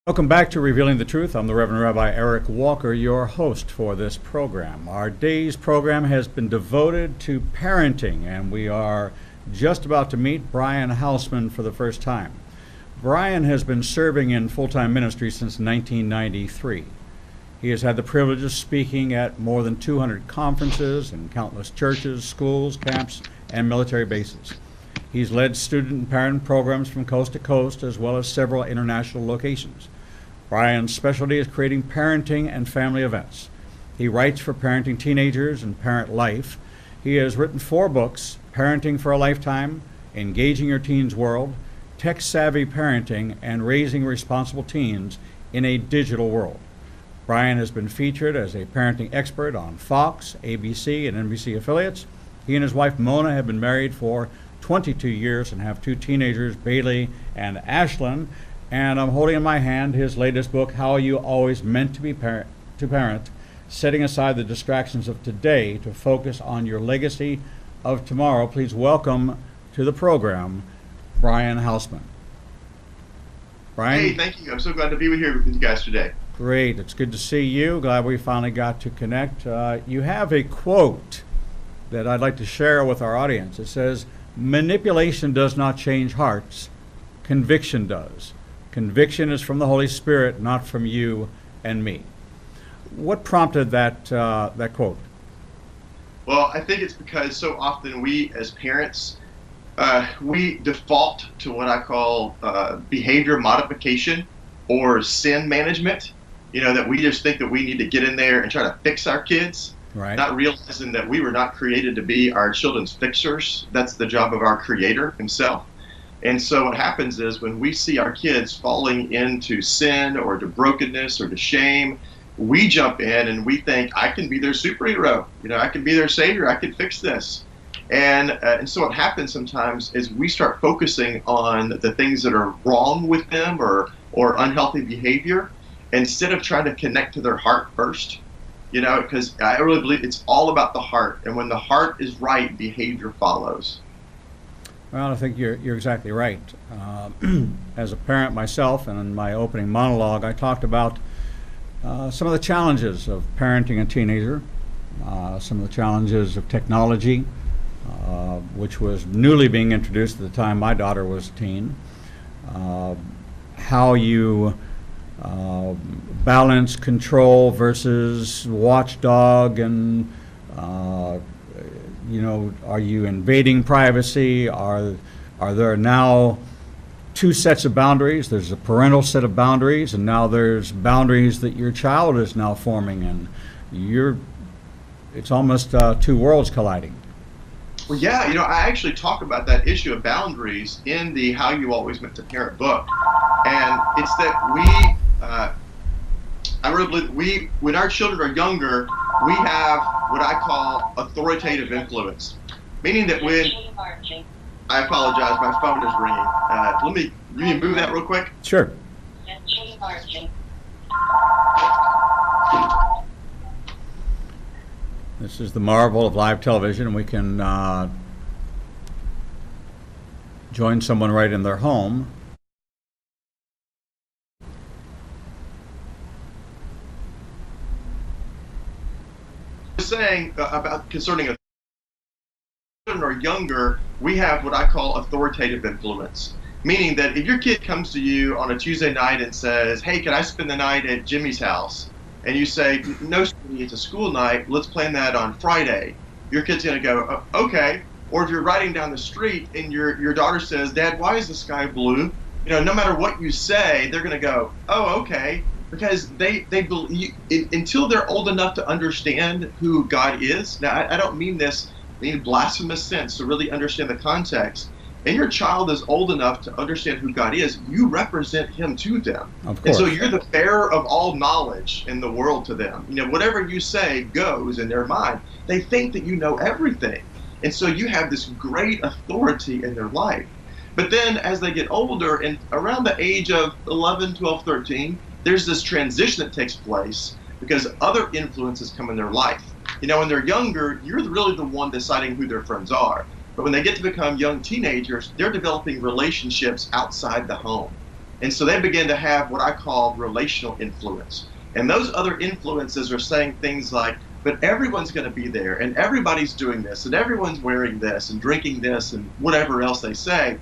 Welcome back to Revealing the Truth. I'm the Reverend Rabbi Eric Walker, your host for this program. Our day's program has been devoted to parenting, and we are just about to meet Brian Housman for the first time. Brian has been serving in full-time ministry since 1993. He has had the privilege of speaking at more than 200 conferences in countless churches, schools, camps, and military bases. He's led student and parent programs from coast to coast, as well as several international locations. Brian's specialty is creating parenting and family events. He writes for Parenting Teenagers and Parent Life. He has written 4 books: Parenting for a Lifetime, Engaging Your Teen's World, Tech-Savvy Parenting, and Raising Responsible Teens in a Digital World. Brian has been featured as a parenting expert on Fox, ABC, and NBC affiliates. He and his wife Mona have been married for 22 years and have 2 teenagers, Bailey and Ashlyn. And I'm holding in my hand his latest book, How You Always Meant to Be Parent, setting aside the distractions of today to focus on your legacy of tomorrow. Please welcome to the program, Brian Housman. Brian? Hey, thank you. I'm so glad to be here with you guys today. Great. It's good to see you. Glad we finally got to connect. You have a quote that I'd like to share with our audience. It says, "Manipulation does not change hearts. Conviction does. Conviction is from the Holy Spirit, not from you and me." What prompted that quote? Well, I think it's because so often we as parents, we default to what I call behavior modification or sin management. You know, that we just think that we need to get in there and try to fix our kids, right? Not realizing that we were not created to be our children's fixers. That's the job of our Creator Himself. And so what happens is when we see our kids falling into sin or to brokenness or to shame, we jump in and we think, I can be their superhero. You know, I can be their savior. I can fix this. And so what happens sometimes is we start focusing on the things that are wrong with them or unhealthy behavior instead of trying to connect to their heart first. You know, because I really believe it's all about the heart. And when the heart is right, behavior follows. Well, I think you're exactly right. As a parent myself, and in my opening monologue, I talked about some of the challenges of parenting a teenager, some of the challenges of technology, which was newly being introduced at the time my daughter was a teen, how you balance control versus watchdog, and you know, are you invading privacy? Are there now 2 sets of boundaries? There's a parental set of boundaries, and now there's boundaries that your child is now forming, and it's almost 2 worlds colliding. Well, yeah, you know, I actually talk about that issue of boundaries in the How You Always Meant to Parent book. And it's that I really believe when our children are younger, we have what I call authoritative influence. Meaning that I apologize, my phone is ringing. Let me move that real quick. Sure. This is the marvel of live television, and we can join someone right in their home. Saying about concerning children or younger, we have what I call authoritative influence. Meaning that if your kid comes to you on a Tuesday night and says, "Hey, can I spend the night at Jimmy's house?" and you say, "No, it's a school night. Let's plan that on Friday." Your kid's going to go, "Okay." Or if you're riding down the street and your daughter says, "Dad, why is the sky blue?" You know, no matter what you say, they're going to go, "Oh, okay." Because they believe, until they're old enough to understand who God is. Now, I don't mean this in a blasphemous sense, to really understand the context. And your child is old enough to understand who God is, you represent Him to them. Of course. And so you're the bearer of all knowledge in the world to them. You know, whatever you say goes in their mind. They think that you know everything. And so you have this great authority in their life. But then as they get older, and around the age of 11, 12, 13, there's this transition that takes place because other influences come in their life. You know, when they're younger, you're really the one deciding who their friends are. But when they get to become young teenagers, they're developing relationships outside the home. And so they begin to have what I call relational influence. And those other influences are saying things like, but everyone's going to be there, and everybody's doing this, and everyone's wearing this, and drinking this, and whatever else they say.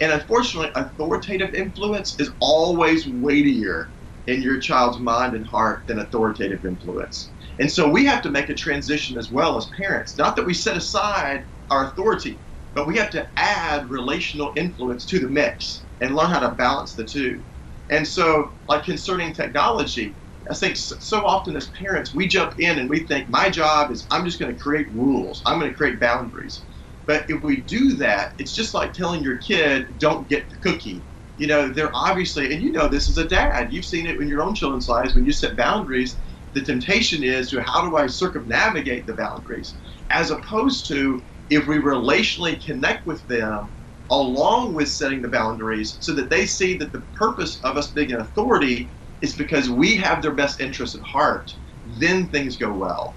And unfortunately, authoritative influence is always weightier in your child's mind and heart than authoritative influence. And so we have to make a transition as well as parents. Not that we set aside our authority, but we have to add relational influence to the mix and learn how to balance the two. And so, like concerning technology, I think so often as parents, we jump in and we think, my job is I'm just going to create rules. I'm going to create boundaries. But if we do that, it's just like telling your kid, don't get the cookie. You know, they're obviously, and you know this as a dad, you've seen it in your own children's lives when you set boundaries. The temptation is to how do I circumnavigate the boundaries, as opposed to if we relationally connect with them along with setting the boundaries so that they see that the purpose of us being an authority is because we have their best interests at heart, then things go well.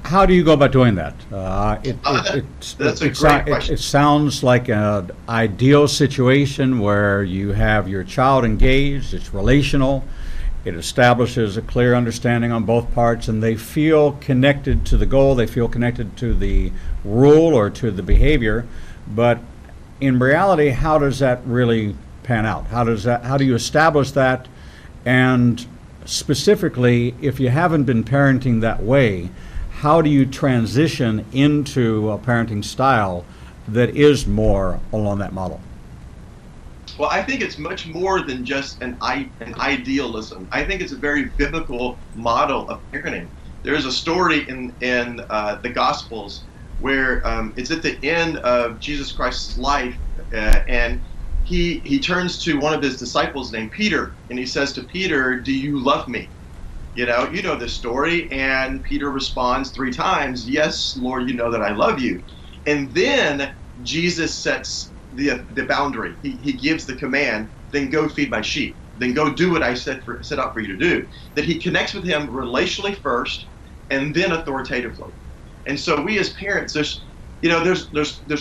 How do you go about doing that? That's a great question. It sounds like an ideal situation where you have your child engaged, it's relational, it establishes a clear understanding on both parts, and they feel connected to the goal, they feel connected to the rule or to the behavior. But in reality, how does that really pan out? How do you establish that? And specifically, if you haven't been parenting that way, how do you transition into a parenting style that is more along that model? Well, I think it's much more than just an idealism. I think it's a very biblical model of parenting. There's a story in the Gospels where it's at the end of Jesus Christ's life, and he turns to one of his disciples named Peter, and he says to Peter, "Do you love me?" You know this story, and Peter responds 3 times, "Yes, Lord, you know that I love you." And then Jesus sets the boundary. He gives the command, then go feed my sheep. Then go do what I set out for you to do. That he connects with him relationally first, and then authoritatively. And so we as parents, there's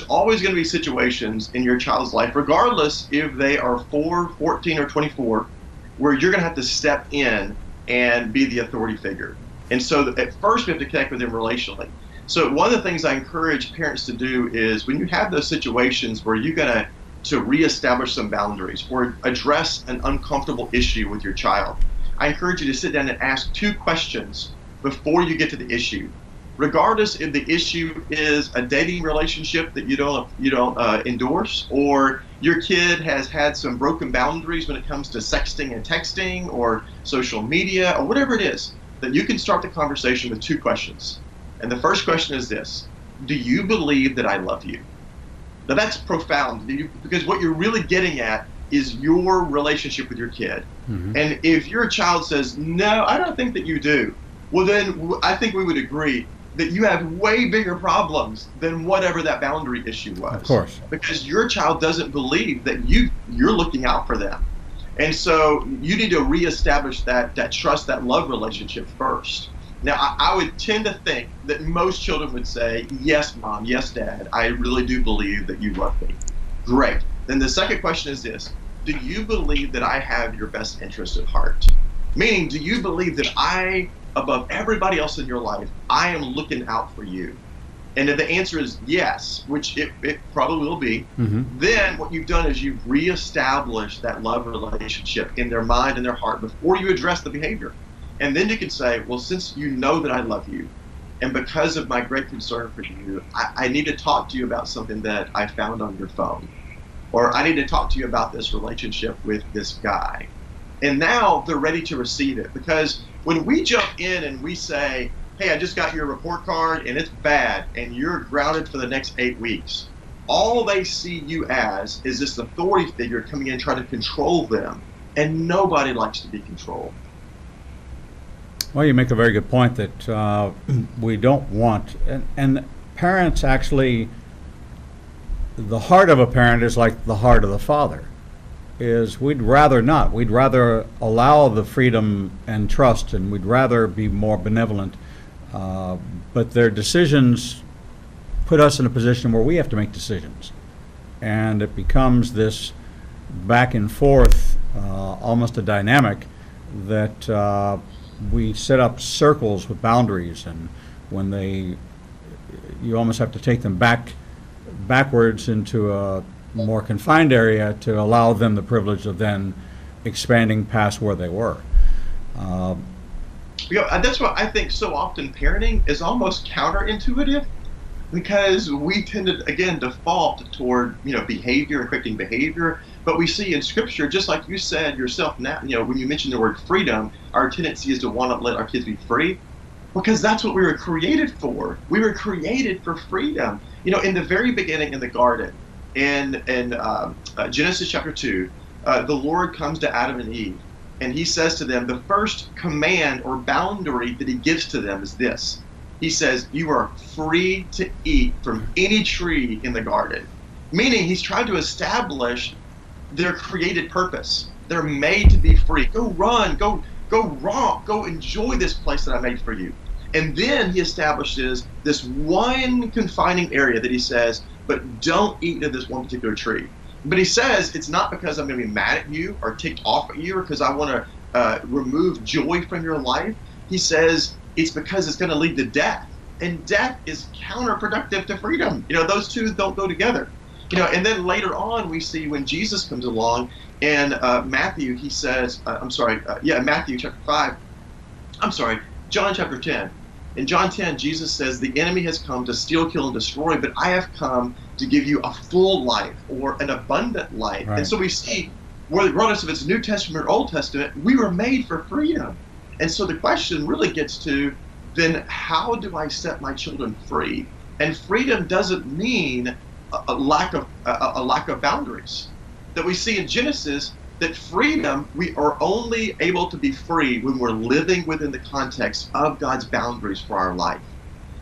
always going to be situations in your child's life, regardless if they are 4, 14, or 24, where you're going to have to step in and be the authority figure. And so at first we have to connect with them relationally. So one of the things I encourage parents to do is when you have those situations where you're going to reestablish some boundaries or address an uncomfortable issue with your child, I encourage you to sit down and ask 2 questions before you get to the issue. Regardless if the issue is a dating relationship that you don't endorse, or your kid has had some broken boundaries when it comes to sexting and texting or social media or whatever it is, that you can start the conversation with 2 questions. And the first question is this: do you believe that I love you? Now that's profound, because what you're really getting at is your relationship with your kid. Mm-hmm. And if your child says, no, I don't think that you do, well then I think we would agree that you have way bigger problems than whatever that boundary issue was. Of course. Because your child doesn't believe that you're looking out for them. And so you need to reestablish that trust, that love relationship first. Now, I would tend to think that most children would say, yes, Mom, yes, Dad, I really do believe that you love me. Great. Then the second question is this: do you believe that I have your best interest at heart? Meaning, do you believe that I, above everybody else in your life, I am looking out for you? And if the answer is yes, which it probably will be, mm-hmm. then what you've done is you've reestablished that love relationship in their mind and their heart before you address the behavior. And then you can say, well, since you know that I love you, and because of my great concern for you, I need to talk to you about something that I found on your phone. Or I need to talk to you about this relationship with this guy. And now they're ready to receive it. Because when we jump in and we say, hey, I just got your report card and it's bad and you're grounded for the next 8 weeks, all they see you as is this authority figure coming in trying to control them. And nobody likes to be controlled. Well, you make a very good point that we don't want, and parents actually, the heart of a parent is like the heart of the father, is we'd rather not. We'd rather allow the freedom and trust, and we'd rather be more benevolent, but their decisions put us in a position where we have to make decisions, and it becomes this back and forth almost a dynamic that we set up circles with boundaries, and when you almost have to take them backwards into a more confined area to allow them the privilege of then expanding past where they were. That's what I think so often parenting is almost counterintuitive, because we tend to, again, default toward, behavior and correcting behavior. But we see in Scripture, just like you said yourself now, when you mentioned the word freedom, our tendency is to want to let our kids be free, because that's what we were created for. We were created for freedom. In the very beginning in the garden, in Genesis chapter 2, the Lord comes to Adam and Eve, and he says to them, the first command or boundary that he gives to them is this. He says, you are free to eat from any tree in the garden. Meaning he's trying to establish their created purpose. They're made to be free. Go run, go romp, go enjoy this place that I made for you. And then he establishes this one confining area that he says, but don't eat of this one particular tree. But he says, it's not because I'm going to be mad at you or ticked off at you or because I want to remove joy from your life. He says, it's because it's going to lead to death. And death is counterproductive to freedom. Those two don't go together. And then later on, we see when Jesus comes along, and Matthew, he says, Matthew chapter 5, John chapter 10. In John 10, Jesus says, the enemy has come to steal, kill, and destroy, but I have come to give you a full life, or an abundant life. Right. And so we see, regardless if it's New Testament or Old Testament, we were made for freedom. And so the question really gets to, then how do I set my children free? And freedom doesn't mean a lack of boundaries. That we see in Genesis, that freedom, we are only able to be free when we're living within the context of God's boundaries for our life.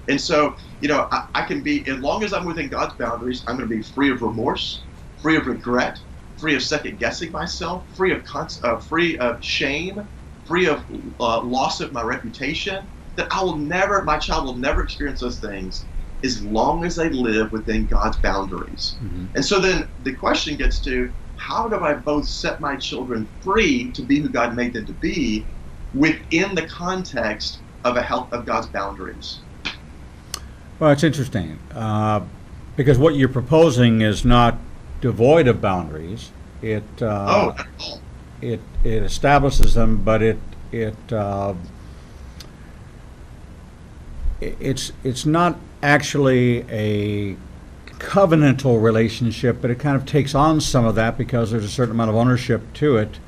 And so, I can be, as long as I'm within God's boundaries, I'm going to be free of remorse, free of regret, free of second guessing myself, free of shame, free of loss of my reputation. That my child will never experience those things as long as they live within God's boundaries. Mm-hmm. And so then the question gets to, how do I both set my children free to be who God made them to be within the context of God's boundaries? Well, it's interesting because what you're proposing is not devoid of boundaries. It establishes them, but it's not actually a covenantal relationship, but it kind of takes on some of that because there's a certain amount of ownership to it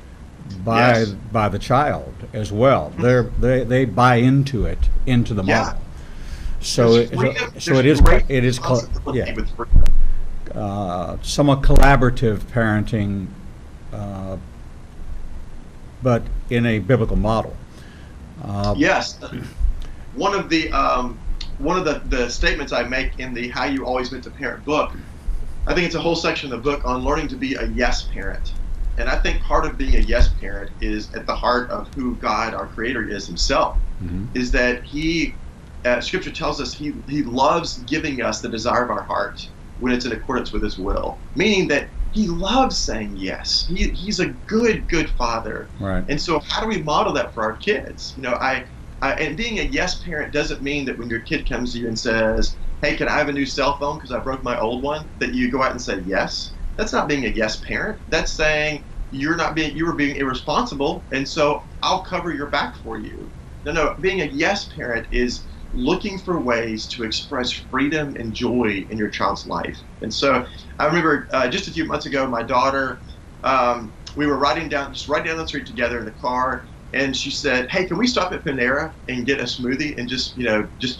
by the child as well. They buy into the model. Yeah. So it is somewhat collaborative parenting, but in a biblical model. Yes. One of the statements I make in the How You Always Meant to Parent book, I think it's a whole section of the book on learning to be a yes parent. And I think part of being a yes parent is at the heart of who God, our Creator, is Himself. Mm-hmm. Is that Scripture tells us He loves giving us the desire of our heart when it's in accordance with His will. Meaning that He loves saying yes. He's a good Father. Right. And so how do we model that for our kids? And being a yes parent doesn't mean that when your kid comes to you and says, hey, can I have a new cell phone because I broke my old one, that you go out and say yes. That's not being a yes parent. That's saying you were being irresponsible, and so I'll cover your back for you. No, being a yes parent is looking for ways to express freedom and joy in your child's life. And so I remember just a few months ago, my daughter, we were riding down the street together in the car, and she said, hey, can we stop at Panera and get a smoothie and just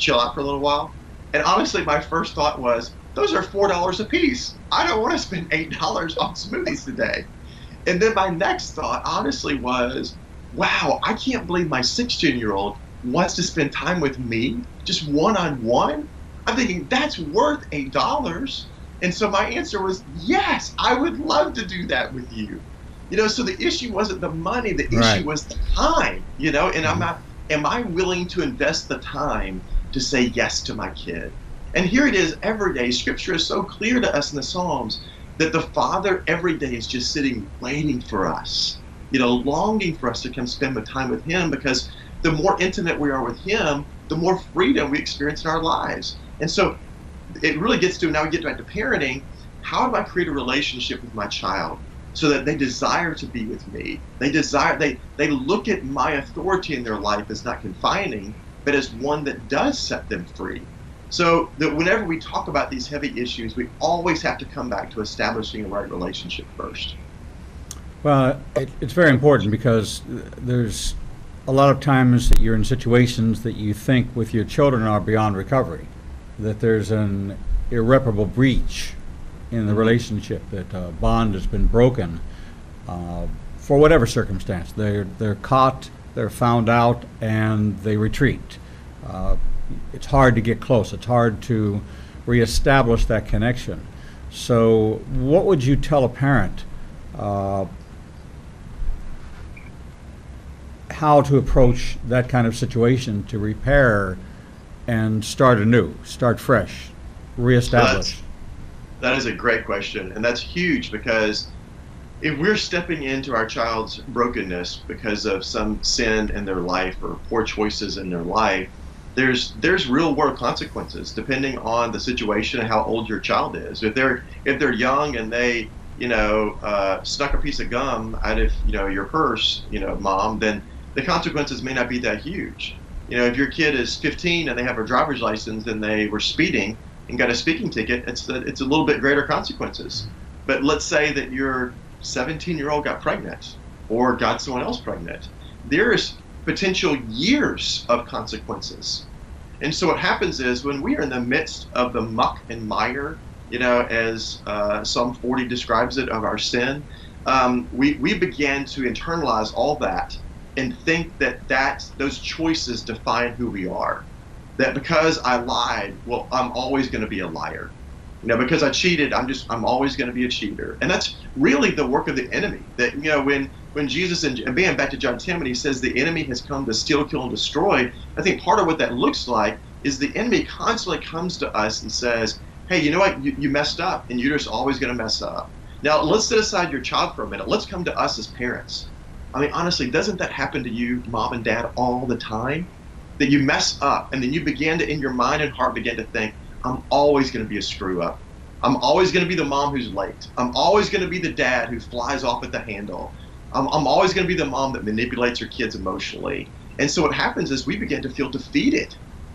chill out for a little while? And honestly, my first thought was, those are $4 a piece. I don't want to spend $8 on smoothies today. And then my next thought, honestly, was, wow, I can't believe my 16-year-old wants to spend time with me, just one-on-one. I'm thinking, that's worth $8. And so my answer was, yes, I would love to do that with you. So the issue wasn't the money, the issue was the time, and am I willing to invest the time to say yes to my kid? And here it is every day. Scripture is so clear to us in the Psalms that the Father every day is just sitting waiting for us longing for us to come spend time with him, because the more intimate we are with him, the more freedom we experience in our lives. And so it really gets to, now we get back to parenting, how do I create a relationship with my child so that they desire to be with me? They look at my authority in their life as not confining, but as one that does set them free. So that whenever we talk about these heavy issues, we always have to come back to establishing a right relationship first. Well, it's very important, because there's a lot of times that you're in situations that you think with your children are beyond recovery, that there's an irreparable breach in the relationship, that a bond has been broken for whatever circumstance. They're caught, they're found out, and they retreat. It's hard to get close. It's hard to reestablish that connection. So what would you tell a parent how to approach that kind of situation to repair and start anew, start fresh, reestablish? That is a great question, and that's huge, because if we're stepping into our child's brokenness because of some sin in their life or poor choices in their life, there's real world consequences depending on the situation and how old your child is. If they're young and they snuck a piece of gum out of your purse, mom, then the consequences may not be that huge. If your kid is 15 and they have a driver's license and they were speeding and got a speeding ticket, it's a little bit greater consequences. But let's say that your 17-year-old got pregnant or got someone else pregnant. There's potential years of consequences. And so what happens is, when we are in the midst of the muck and mire, as Psalm 40 describes it, of our sin, we begin to internalize all that and think that those choices define who we are. That because I lied, well, I'm always going to be a liar. Because I cheated, I'm always going to be a cheater. And that's really the work of the enemy. That when Jesus, and being back to John 10, when he says the enemy has come to steal, kill, and destroy, I think part of what that looks like is the enemy constantly comes to us and says, hey, you know what, you messed up, and you're just always going to mess up. Now, let's set aside your child for a minute. Let's come to us as parents. I mean, honestly, doesn't that happen to you, mom and dad, all the time? That you mess up, and then you begin to, in your mind and heart, begin to think, I'm always going to be a screw up. I'm always going to be the mom who's late. I'm always going to be the dad who flies off at the handle. I'm always going to be the mom that manipulates her kids emotionally. And so what happens is we begin to feel defeated.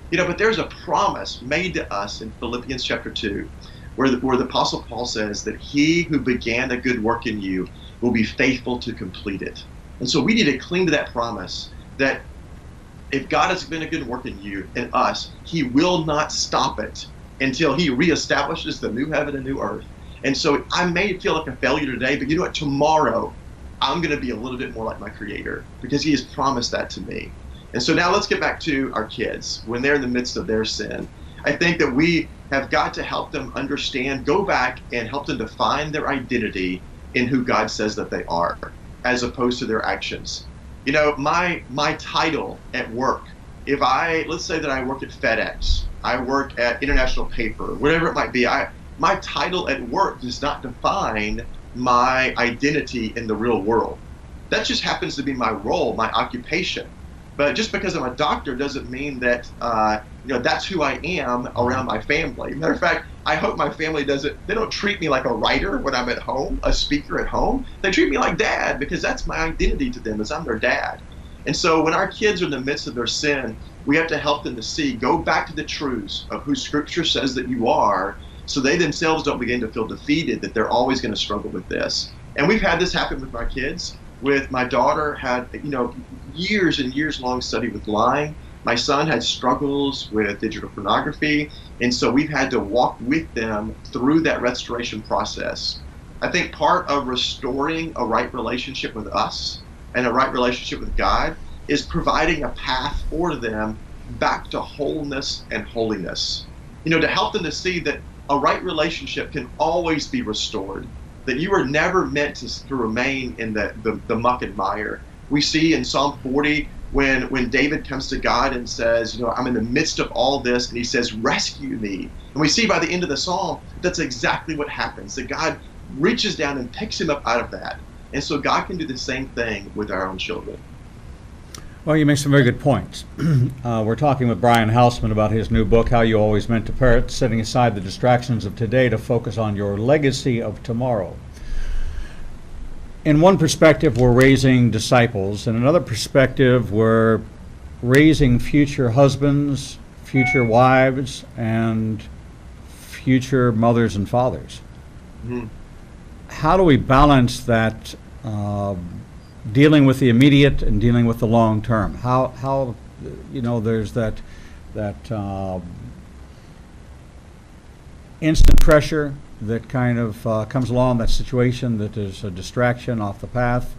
But there's a promise made to us in Philippians chapter 2, where the Apostle Paul says that he who began a good work in you will be faithful to complete it. And so we need to cling to that promise, that if God has been a good work in you, in us, he will not stop it until he reestablishes the new heaven and new earth. And so I may feel like a failure today, but you know what? Tomorrow, I'm going to be a little bit more like my Creator, because he has promised that to me. And so now let's get back to our kids. When they're in the midst of their sin, I think that we have got to help them understand, go back and help them define their identity in who God says that they are, as opposed to their actions. My title at work, let's say that I work at FedEx, I work at International Paper, whatever it might be, my title at work does not define my identity in the real world. That just happens to be my role, my occupation. But just because I'm a doctor doesn't mean that that's who I am around my family. Matter of fact, I hope my family they don't treat me like a writer when I'm at home, a speaker at home. They treat me like dad, because that's my identity to them, is I'm their dad. And so when our kids are in the midst of their sin, we have to help them to see, go back to the truths of who Scripture says that you are, so they themselves don't begin to feel defeated, that they're always going to struggle with this. And we've had this happen with my kids. With my daughter, had years and years long study with lying. My son had struggles with digital pornography, and so we've had to walk with them through that restoration process. I think part of restoring a right relationship with us and a right relationship with God is providing a path for them back to wholeness and holiness. To help them to see that a right relationship can always be restored, that you were never meant to remain in the muck and mire. We see in Psalm 40 when David comes to God and says, I'm in the midst of all this, and he says, rescue me. And we see by the end of the psalm, that's exactly what happens, that God reaches down and picks him up out of that. And so God can do the same thing with our own children. Well, you make some very good points. We're talking with Brian Housman about his new book, How You Always Meant to Parent, setting aside the distractions of today to focus on your legacy of tomorrow. In one perspective, we're raising disciples. In another perspective, we're raising future husbands, future wives, and future mothers and fathers. Mm-hmm. How do we balance that, dealing with the immediate and dealing with the long term? How there's that instant pressure that kind of comes along, that situation that is a distraction off the path.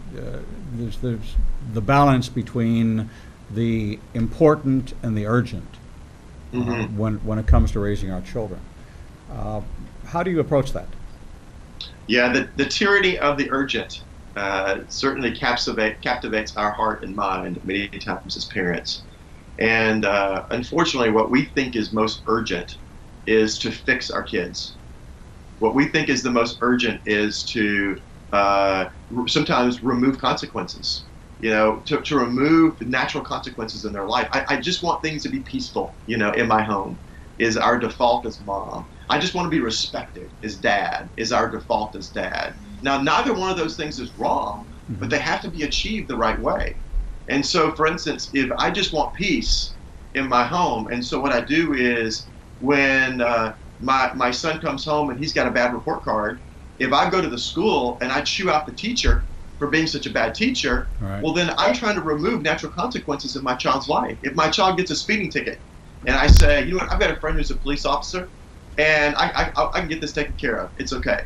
There's the balance between the important and the urgent when it comes to raising our children. How do you approach that? Yeah, the tyranny of the urgent certainly captivates our heart and mind many times as parents. And unfortunately, what we think is most urgent is to fix our kids. What we think is the most urgent is to sometimes remove consequences, to remove the natural consequences in their life. I just want things to be peaceful, in my home is our default as mom. I just want to be respected as dad is our default as dad. Now, neither one of those things is wrong, but they have to be achieved the right way. And so, for instance, if I just want peace in my home, and so what I do is when my son comes home and he's got a bad report card, if I go to the school and I chew out the teacher for being such a bad teacher, right, well, then I'm trying to remove natural consequences in my child's life. If my child gets a speeding ticket and I say, you know what, I've got a friend who's a police officer, and I can get this taken care of. It's okay.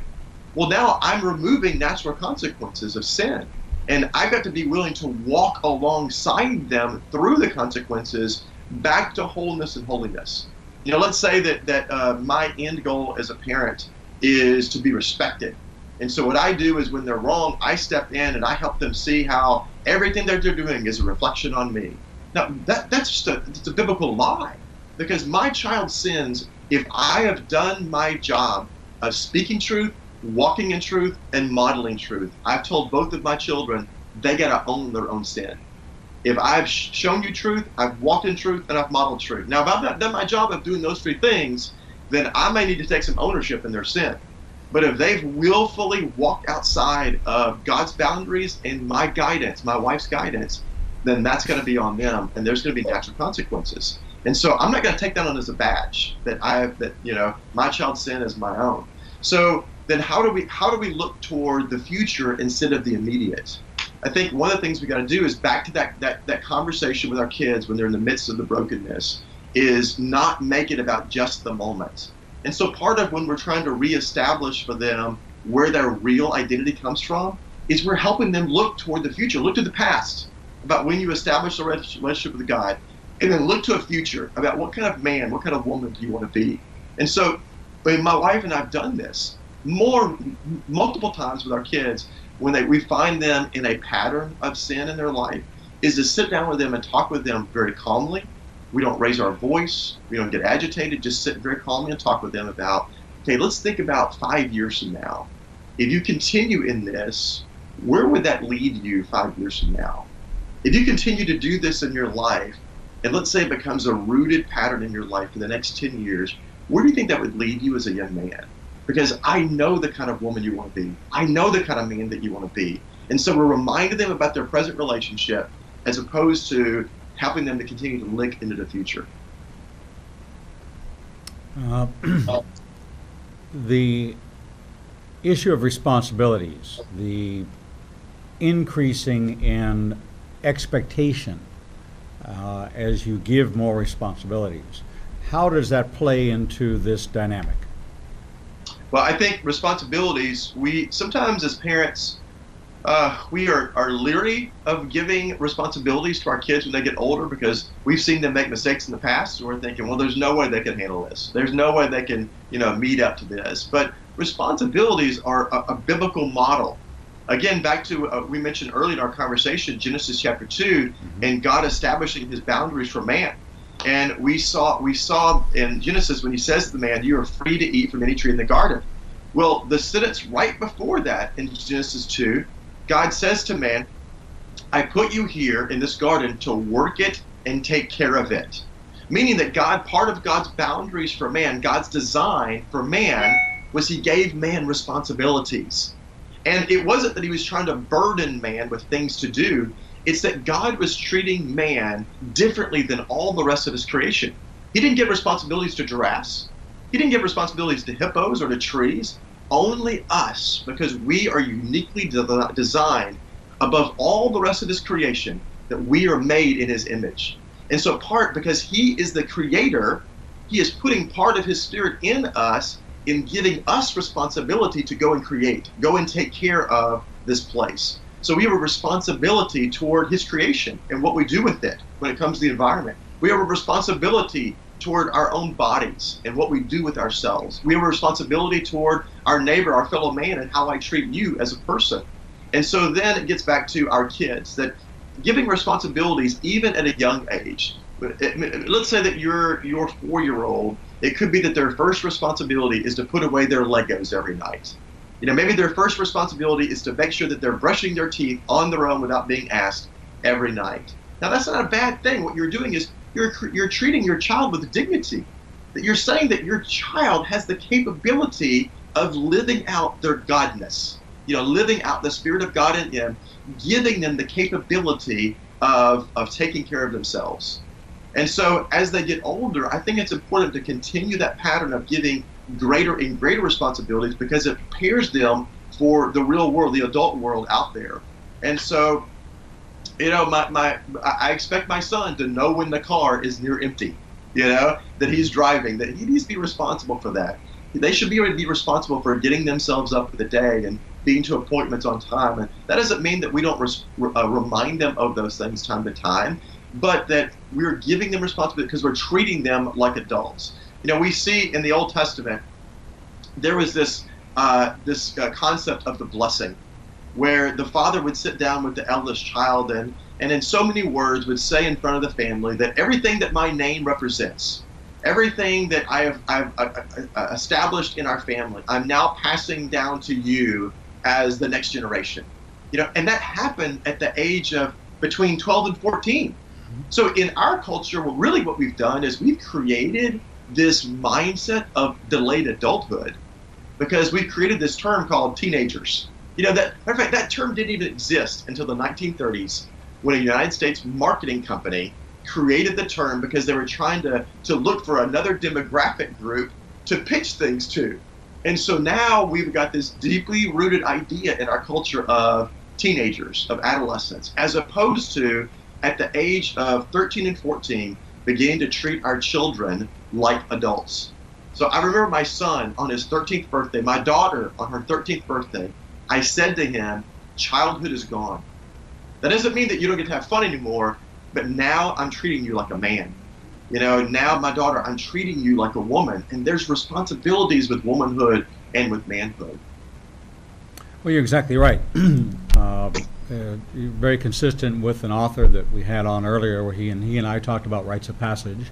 Well, now I'm removing natural consequences of sin. And I've got to be willing to walk alongside them through the consequences back to wholeness and holiness. Let's say that my end goal as a parent is to be respected. And so what I do is when they're wrong, I step in and I help them see how everything that they're doing is a reflection on me. Now, that's just it's a biblical lie, because my child sins if I have done my job of speaking truth, walking in truth, and modeling truth. I've told both of my children they got to own their own sin. If I've shown you truth, I've walked in truth, and I've modeled truth. Now, if I've not done my job of doing those three things, then I may need to take some ownership in their sin. But if they've willfully walked outside of God's boundaries and my guidance, my wife's guidance, then that's going to be on them, and there's going to be natural consequences. And so I'm not going to take that on as a badge that my child's sin is my own. So then how do we look toward the future instead of the immediate? I think one of the things we got to do is back to that conversation with our kids when they're in the midst of the brokenness, is not make it about just the moment. And so part of when we're trying to reestablish for them where their real identity comes from is we're helping them look toward the future, look to the past about when you establish a relationship with God, and then look to a future about what kind of man, what kind of woman do you want to be. And so when my wife and I have done this multiple times with our kids, when we find them in a pattern of sin in their life, is to sit down with them and talk with them very calmly. We don't raise our voice, we don't get agitated, just sit very calmly and talk with them about, okay, let's think about 5 years from now. If you continue in this, where would that lead you 5 years from now? If you continue to do this in your life, and let's say it becomes a rooted pattern in your life for the next 10 years, where do you think that would lead you as a young man? Because I know the kind of woman you want to be. I know the kind of man that you want to be. And so we're reminding them about their present relationship as opposed to helping them to continue to look into the future. The issue of responsibilities, the increasing in expectation as you give more responsibilities, how does that play into this dynamic? Well, I think responsibilities, we sometimes as parents, we are leery of giving responsibilities to our kids when they get older because we've seen them make mistakes in the past, and we're thinking, well, there's no way they can handle this. There's no way they can, meet up to this. But responsibilities are a biblical model. Again, back to we mentioned earlier in our conversation, Genesis chapter 2, and God establishing his boundaries for man. And we saw in Genesis when he says to the man, you are free to eat from any tree in the garden. Well, the sentence right before that in Genesis 2 God says to man, I put you here in this garden to work it and take care of it. Meaning that part of God's boundaries for man, God's design for man, was he gave man responsibilities. And it wasn't that he was trying to burden man with things to do. It's that God was treating man differently than all the rest of his creation. He didn't give responsibilities to giraffes. He didn't give responsibilities to hippos or to trees. Only us, because we are uniquely designed above all the rest of his creation, that we are made in his image. And so because he is the creator, he is putting part of his spirit in us in giving us responsibility to go and create, go and take care of this place. So we have a responsibility toward his creation and what we do with it when it comes to the environment. We have a responsibility toward our own bodies and what we do with ourselves. We have a responsibility toward our neighbor, our fellow man, and how I treat you as a person. And so then it gets back to our kids, that giving responsibilities even at a young age. Let's say that your 4-year-old, it could be that their first responsibility is to put away their Legos every night. Maybe their first responsibility is to make sure that they're brushing their teeth on their own without being asked every night. Now that's not a bad thing. What you're doing is you're treating your child with dignity. That you're saying that your child has the capability of living out their godness. Living out the Spirit of God in them, giving them the capability of taking care of themselves. And so as they get older, I think it's important to continue that pattern of giving greater and greater responsibilities, because it prepares them for the real world, the adult world out there. And so, I expect my son to know when the car is near empty, that he's driving, that he needs to be responsible for that. They should be able to be responsible for getting themselves up for the day and being to appointments on time. And that doesn't mean that we don't remind them of those things time to time, but that we're giving them responsibility because we're treating them like adults. We see in the Old Testament, there was this concept of the blessing, where the father would sit down with the eldest child and in so many words would say in front of the family that everything that my name represents, everything that I've established in our family, I'm now passing down to you as the next generation. And that happened at the age of between 12 and 14. So in our culture, really what we've done is we've created this mindset of delayed adulthood, because we've created this term called teenagers. Matter of fact, that term didn't even exist until the 1930s, when a United States marketing company created the term because they were trying to look for another demographic group to pitch things to. And so now we've got this deeply rooted idea in our culture of teenagers, of adolescents, as opposed to at the age of 13 and 14, beginning to treat our children like adults. So I remember my son on his 13th birthday, my daughter on her 13th birthday, I said to him, childhood is gone. That doesn't mean that you don't get to have fun anymore, but now I'm treating you like a man. Now my daughter, I'm treating you like a woman, and there's responsibilities with womanhood and with manhood. Well, you're exactly right. You're very consistent with an author that we had on earlier, where he and I talked about rites of passage,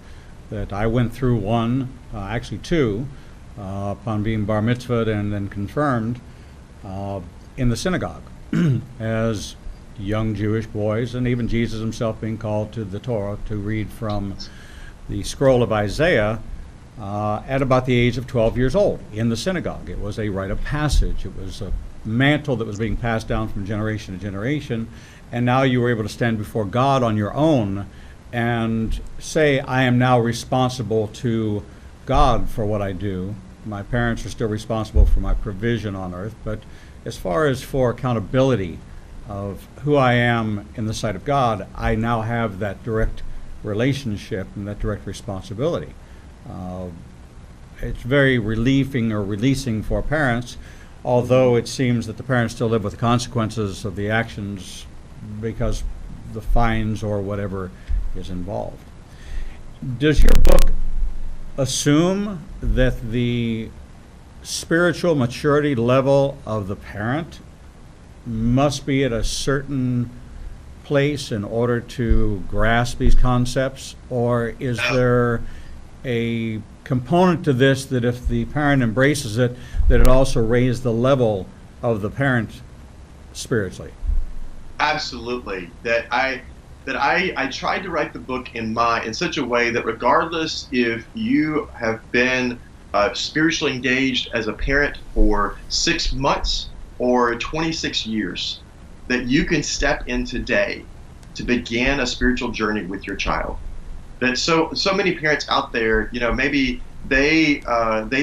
that I went through one, actually two, upon being bar mitzvahed and then confirmed in the synagogue as young Jewish boys, and even Jesus himself being called to the Torah to read from the scroll of Isaiah at about the age of 12 years old in the synagogue. It was a rite of passage. It was a mantle that was being passed down from generation to generation, and now you were able to stand before God on your own and say, I am now responsible to God for what I do. My parents are still responsible for my provision on earth, but as far as for accountability of who I am in the sight of God, I now have that direct relationship and that direct responsibility. It's very relieving or releasing for parents, although it seems that the parents still live with the consequences of the actions because the fines or whatever is involved. Does your book assume that the spiritual maturity level of the parent must be at a certain place in order to grasp these concepts, or is there a component to this that if the parent embraces it, that it also raises the level of the parent spiritually? Absolutely. That I tried to write the book in such a way that regardless if you have been spiritually engaged as a parent for 6 months or 26 years, that you can step in today to begin a spiritual journey with your child. That so many parents out there, maybe they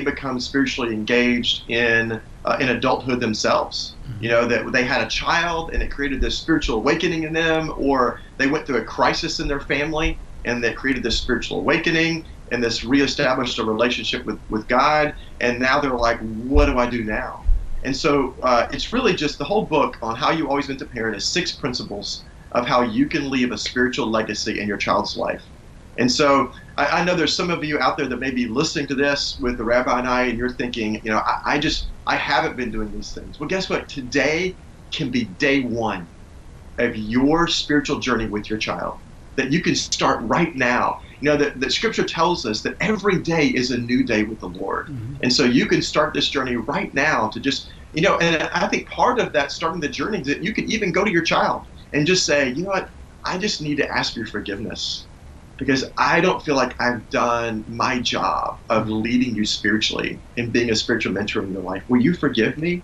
become spiritually engaged in adulthood themselves. That they had a child and it created this spiritual awakening in them, or they went through a crisis in their family and that created this spiritual awakening and this reestablished a relationship with God. And now they're like, what do I do now? And so it's really just the whole book on how you always meant to parent is 6 principles of how you can leave a spiritual legacy in your child's life. And so I know there's some of you out there that may be listening to this with the Rabbi and and you're thinking, I haven't been doing these things. Well, guess what? Today can be day one of your spiritual journey with your child, that you can start right now. That Scripture tells us that every day is a new day with the Lord. Mm-hmm. And so you can start this journey right now to just, and I think part of that starting the journey is that you can even go to your child and just say, you know what, I just need to ask your forgiveness, because I don't feel like I've done my job of leading you spiritually and being a spiritual mentor in your life. Will you forgive me?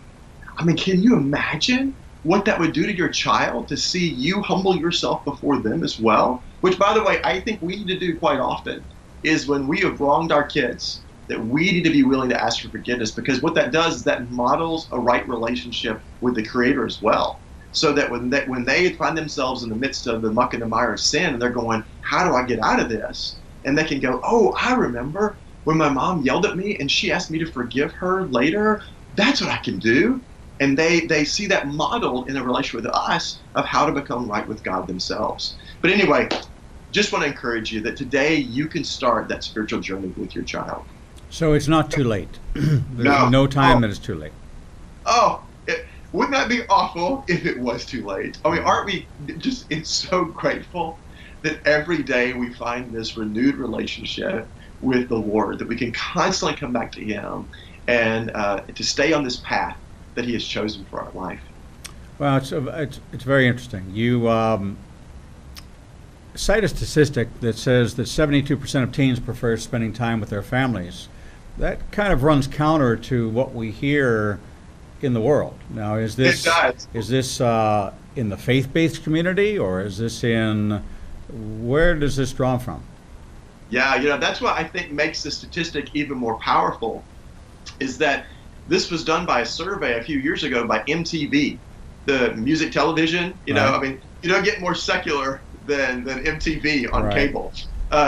I mean, can you imagine what that would do to your child to see you humble yourself before them as well? Which, by the way, I think we need to do quite often, is when we have wronged our kids, that we need to be willing to ask for forgiveness, because what that does is that models a right relationship with the Creator as well. So that when they find themselves in the midst of the muck and the mire of sin, and they're going, how do I get out of this? And they can go, oh, I remember when my mom yelled at me and she asked me to forgive her later. That's what I can do. And they see that modeled in a relationship with us of how to become right with God themselves. But anyway, just want to encourage you that today you can start that spiritual journey with your child. So it's not too late. There's no time that it's too late. Wouldn't that be awful if it was too late? I mean, aren't we just so grateful that every day we find this renewed relationship with the Lord, that we can constantly come back to Him and to stay on this path that He has chosen for our life? Well, it's very interesting. You cite a statistic that says that 72% of teens prefer spending time with their families. That kind of runs counter to what we hear in the world. Now, is this in the faith-based community, or is this where does this draw from? Yeah, that's what I think makes the statistic even more powerful, is that this was done by a survey a few years ago by MTV, the music television. I mean, you don't get more secular than MTV on cable,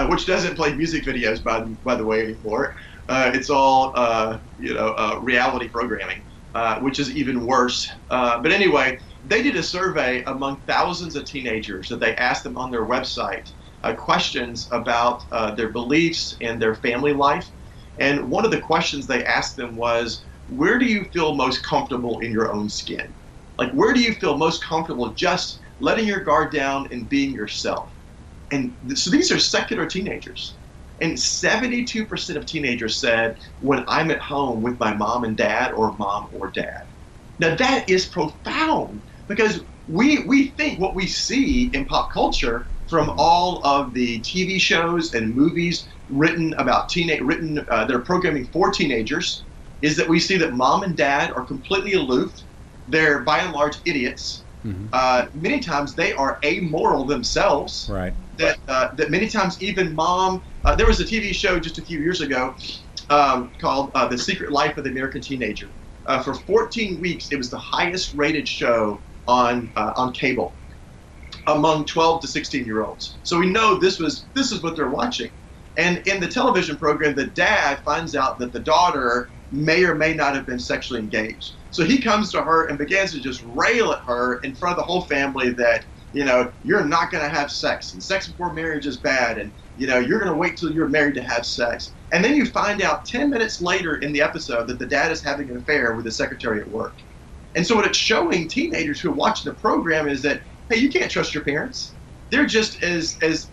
which doesn't play music videos by the way anymore. It's all reality programming. Which is even worse. But anyway, they did a survey among thousands of teenagers that they asked them on their website questions about their beliefs and their family life. And one of the questions they asked them was, where do you feel most comfortable in your own skin? Like, where do you feel most comfortable just letting your guard down and being yourself? And so these are secular teenagers. And 72% of teenagers said, when I'm at home with my mom and dad, or mom or dad. Now that is profound, because we think what we see in pop culture from all of the TV shows and movies written about they're programming for teenagers, is that we see that mom and dad are completely aloof. They're by and large idiots. Mm-hmm. Many times they are amoral themselves. Right. That many times even mom. There was a TV show just a few years ago called The Secret Life of the American Teenager. For 14 weeks, it was the highest rated show on cable among 12 to 16-year-olds. So we know this is what they're watching. And in the television program, the dad finds out that the daughter may or may not have been sexually engaged. So he comes to her and begins to just rail at her in front of the whole family that, you're not going to have sex, and sex before marriage is bad, and, you're going to wait till you're married to have sex. And then you find out 10 minutes later in the episode that the dad is having an affair with the secretary at work. And so what it's showing teenagers who are watching the program is that, hey, you can't trust your parents. They're just as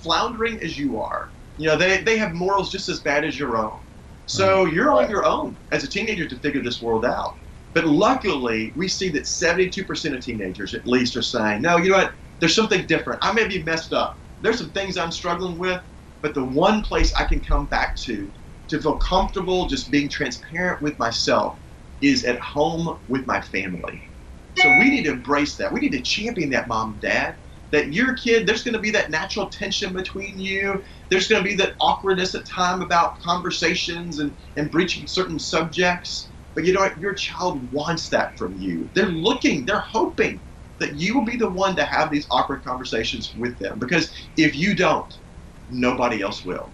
floundering as you are. They have morals just as bad as your own. So you're on your own as a teenager to figure this world out. But luckily, we see that 72% of teenagers at least are saying, no, you know what, there's something different. I may be messed up. There's some things I'm struggling with, but the one place I can come back to feel comfortable just being transparent with myself is at home with my family. So we need to embrace that. We need to champion that, mom and dad, that your kid, there's going to be that natural tension between you. There's going to be that awkwardness at time about conversations and breaching certain subjects. But you know what? Your child wants that from you. They're looking, they're hoping that you will be the one to have these awkward conversations with them. Because if you don't, nobody else will.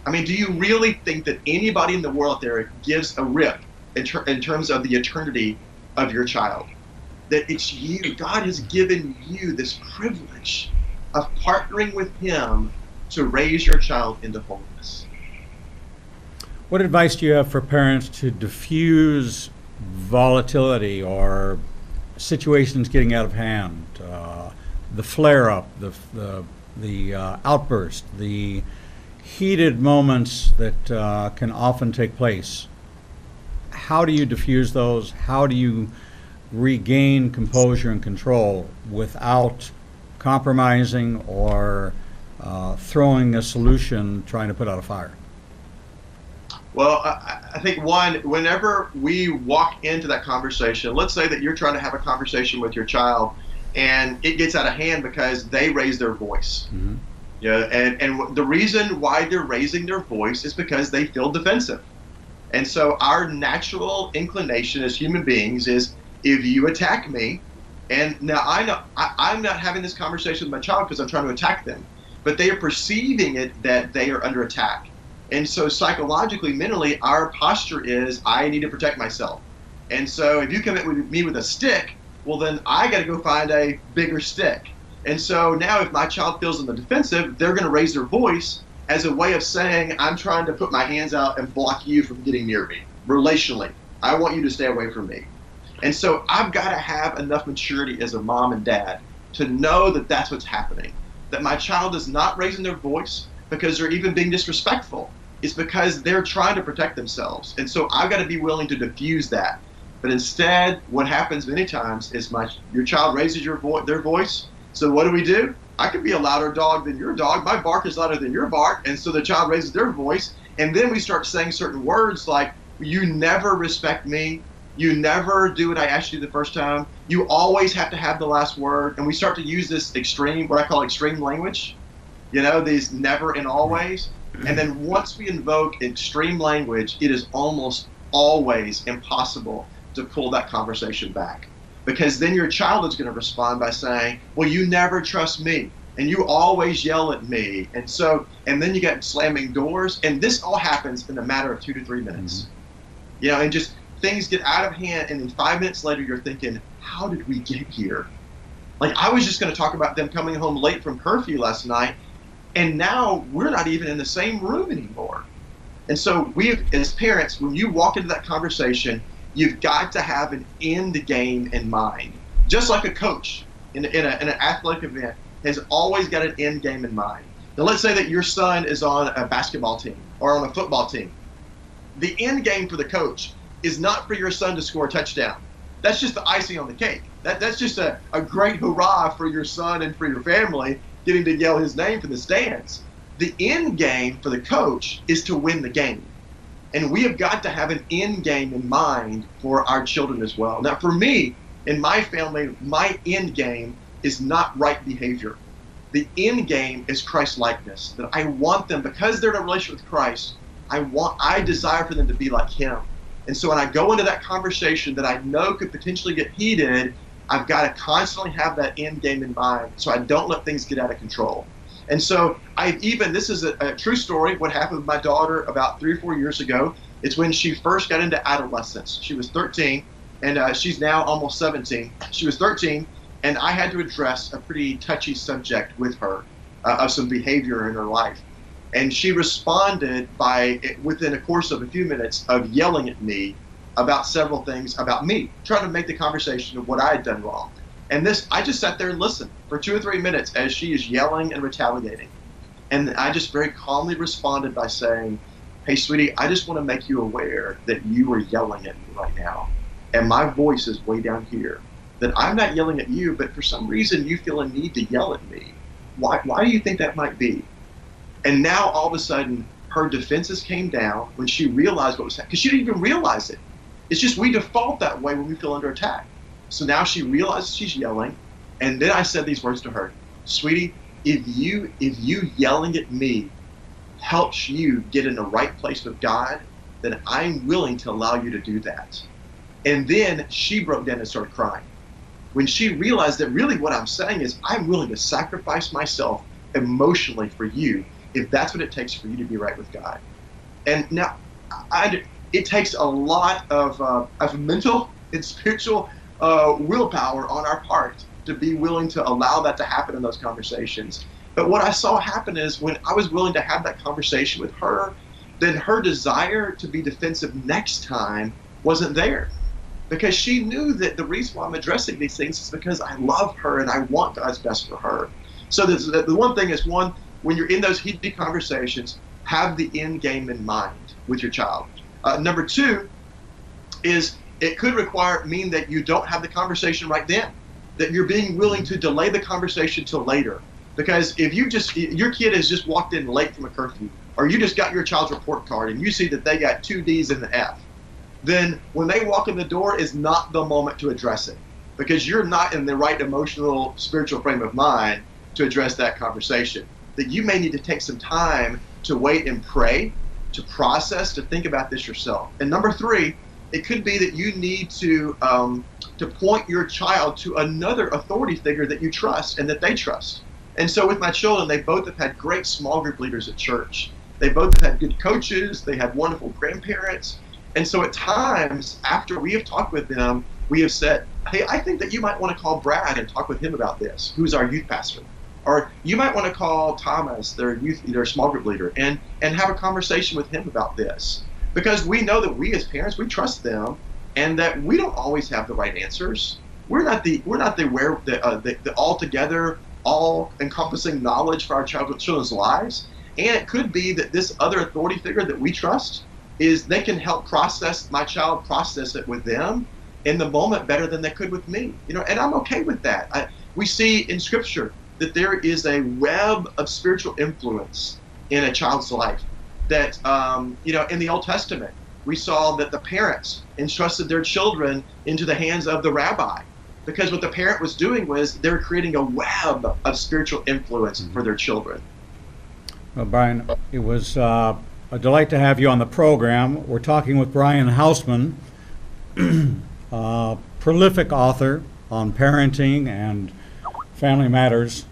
I mean, do you really think that anybody in the world out there gives a rip in terms of the eternity of your child? That it's you. God has given you this privilege of partnering with him to raise your child into holiness. What advice do you have for parents to diffuse volatility or situations getting out of hand, the flare-up, the outburst, the heated moments that can often take place? How do you diffuse those? How do you regain composure and control without compromising or throwing a solution trying to put out a fire? Well, I think whenever we walk into that conversation, let's say that you're trying to have a conversation with your child and it gets out of hand because they raise their voice. Mm-hmm. And the reason why they're raising their voice is because they feel defensive. And so our natural inclination as human beings is, if you attack me, and now I'm not having this conversation with my child because I'm trying to attack them, but they are perceiving it that they are under attack. And so psychologically, mentally, our posture is, I need to protect myself. And so if you come at me with a stick, well, then I got to go find a bigger stick. And so now if my child feels on the defensive, they're going to raise their voice as a way of saying, I'm trying to put my hands out and block you from getting near me relationally. I want you to stay away from me. And so I've got to have enough maturity as a mom and dad to know that that's what's happening, that my child is not raising their voice because they're even being disrespectful. It's because they're trying to protect themselves. And so I've got to be willing to diffuse that. But instead, what happens many times is your child raises their voice. So what do? I could be a louder dog than your dog. My bark is louder than your bark. And so the child raises their voice. And then we start saying certain words like, you never respect me. You never do what I asked you the first time. You always have to have the last word. And we start to use this extreme, what I call extreme language. These never and always. And then once we invoke extreme language, it is almost always impossible to pull that conversation back. Because then your child is going to respond by saying, well, you never trust me. And you always yell at me. And then you get slamming doors. And this all happens in a matter of 2 to 3 minutes. Mm-hmm. And just things get out of hand. And then 5 minutes later, you're thinking, how did we get here? Like, I was just going to talk about them coming home late from curfew last night. And now we're not even in the same room anymore. And so as parents, when you walk into that conversation, you've got to have an end game in mind. Just like a coach in an athletic event has always got an end game in mind. Now let's say that your son is on a basketball team or on a football team. The end game for the coach is not for your son to score a touchdown. That's just the icing on the cake. That's just a great hurrah for your son and for your family, getting to yell his name from the stands. The end game for the coach is to win the game. And we have got to have an end game in mind for our children as well. Now, for me, in my family, my end game is not right behavior. The end game is Christ-likeness. That I want them, because they're in a relationship with Christ, I desire for them to be like him. And so when I go into that conversation that I know could potentially get heated, I've got to constantly have that end game in mind so I don't let things get out of control. And so this is a true story, what happened with my daughter about 3 or 4 years ago. It's when she first got into adolescence. She was 13, and she's now almost 17. She was 13, and I had to address a pretty touchy subject with her of some behavior in her life. And she responded within a course of a few minutes of yelling at me about several things about me, trying to make the conversation of what I had done wrong. And I just sat there and listened for 2 or 3 minutes as she is yelling and retaliating. And I just very calmly responded by saying, hey, sweetie, I just want to make you aware that you are yelling at me right now. and my voice is way down here, that I'm not yelling at you, but for some reason you feel a need to yell at me. Why do you think that might be? And now all of a sudden her defenses came down when she realized what was happening, because she didn't even realize it. It's just we default that way when we feel under attack. So now she realizes she's yelling, and then I said these words to her: sweetie, if you yelling at me helps you get in the right place with God, then I'm willing to allow you to do that. And then she broke down and started crying. When she realized that really what I'm saying is I'm willing to sacrifice myself emotionally for you if that's what it takes for you to be right with God. And now it takes a lot of mental and spiritual willpower on our part to be willing to allow that to happen in those conversations. But what I saw happen is when I was willing to have that conversation with her, then her desire to be defensive next time wasn't there. Because she knew that the reason why I'm addressing these things is because I love her and I want God's best for her. So the one thing is, one, when you're in those heated conversations, have the end game in mind with your child. Number two is it could mean that you don't have the conversation right then, that you're being willing to delay the conversation till later. Because if your kid has just walked in late from a curfew, or you just got your child's report card and you see that they got 2 D's and an F, then when they walk in the door is not the moment to address it, because you're not in the right emotional, spiritual frame of mind to address that conversation. That you may need to take some time to wait and pray, to process, to think about this yourself. And number three, it could be that you need to point your child to another authority figure that you trust and that they trust. And so with my children, they both have had great small group leaders at church. They both have had good coaches. They had wonderful grandparents. And so at times, after we have talked with them, we have said, hey, I think that you might want to call Brad and talk with him about this, who's our youth pastor. Or you might want to call Thomas, their small group leader, and have a conversation with him about this. Because we know that we as parents, we trust them, and that we don't always have the right answers. We're not the altogether, all-encompassing knowledge for our children's lives. And it could be that this other authority figure that we trust they can help my child process it with them in the moment better than they could with me. And I'm okay with that. We see in Scripture that there is a web of spiritual influence in a child's life. That in the Old Testament, we saw that the parents entrusted their children into the hands of the rabbi, because what the parent was doing was they're creating a web of spiritual influence for their children. Well, Brian, it was a delight to have you on the program. We're talking with Brian Housman, prolific author on parenting and family matters.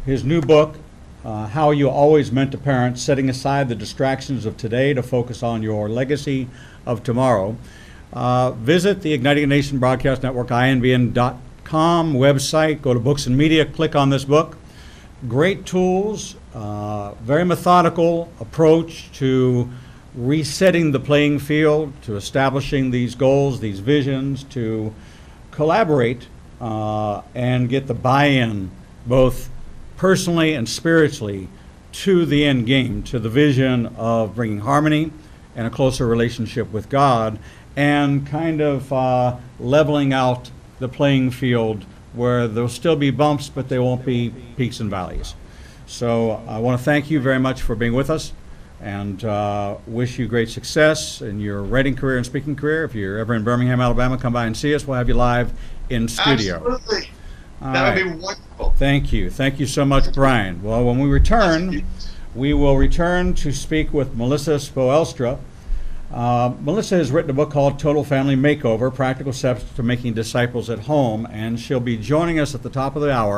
His new book, How You Always Meant to Parent, Setting Aside the Distractions of Today to Focus on Your Legacy of Tomorrow. Visit the Igniting a Nation Broadcast Network, INBN.com website, go to Books and Media, click on this book. Great tools, very methodical approach to resetting the playing field, to establishing these goals, these visions, to collaborate and get the buy-in, both personally and spiritually, to the end game, to the vision of bringing harmony and a closer relationship with God, and kind of leveling out the playing field where there'll still be bumps, but there won't be peaks and valleys. So I want to thank you very much for being with us, and wish you great success in your writing career and speaking career. If you're ever in Birmingham, Alabama, come by and see us. We'll have you live in studio. Absolutely. All That right. would be wonderful. Thank you. Thank you so much, Brian. Well, when we return, we will return to speak with Melissa Spoelstra. Melissa has written a book called Total Family Makeover, Practical Steps to Making Disciples at Home, and she'll be joining us at the top of the hour.